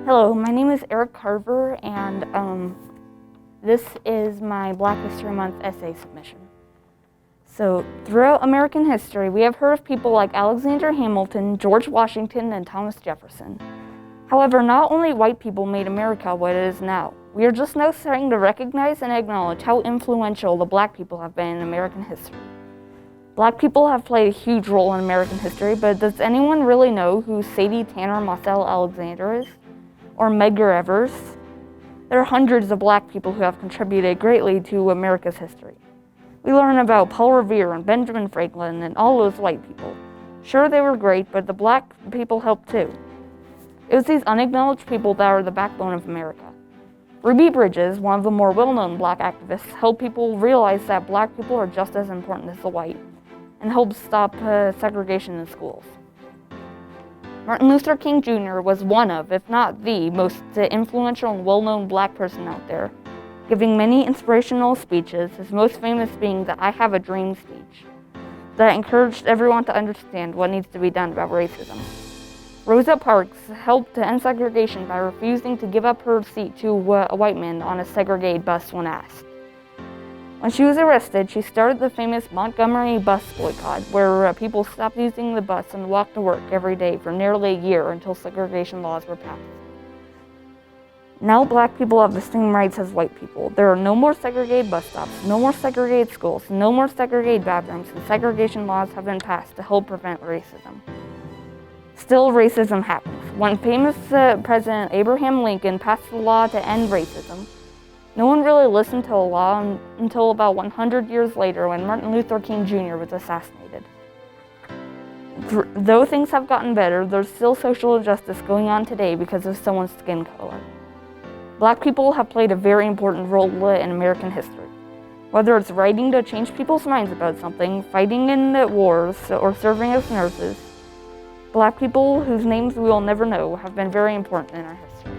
Hello, my name is Eric Carver, and this is my Black History Month essay submission. So, throughout American history, we have heard of people like Alexander Hamilton, George Washington, and Thomas Jefferson. However, not only white people made America what it is now. We are just now starting to recognize and acknowledge how influential the Black people have been in American history. Black people have played a huge role in American history, but does anyone really know who Sadie Tanner Mossell Alexander is? Or Medgar Evers? There are hundreds of Black people who have contributed greatly to America's history. We learn about Paul Revere and Benjamin Franklin and all those white people. Sure, they were great, but the Black people helped too. It was these unacknowledged people that are the backbone of America. Ruby Bridges, one of the more well-known Black activists, helped people realize that Black people are just as important as the white, and helped stop segregation in schools. Martin Luther King Jr. was one of, if not the, most influential and well-known Black person out there, giving many inspirational speeches, his most famous being the I Have a Dream speech, that encouraged everyone to understand what needs to be done about racism. Rosa Parks helped to end segregation by refusing to give up her seat to a white man on a segregated bus when asked. When she was arrested, she started the famous Montgomery bus boycott, where people stopped using the bus and walked to work every day for nearly a year until segregation laws were passed. Now Black people have the same rights as white people. There are no more segregated bus stops, no more segregated schools, no more segregated bathrooms, and segregation laws have been passed to help prevent racism. Still, racism happens. When famous President Abraham Lincoln passed the law to end racism, no one really listened to the law until about 100 years later when Martin Luther King Jr. was assassinated. Though things have gotten better, there's still social injustice going on today because of someone's skin color. Black people have played a very important role in American history. Whether it's writing to change people's minds about something, fighting in wars, or serving as nurses, Black people, whose names we will never know, have been very important in our history.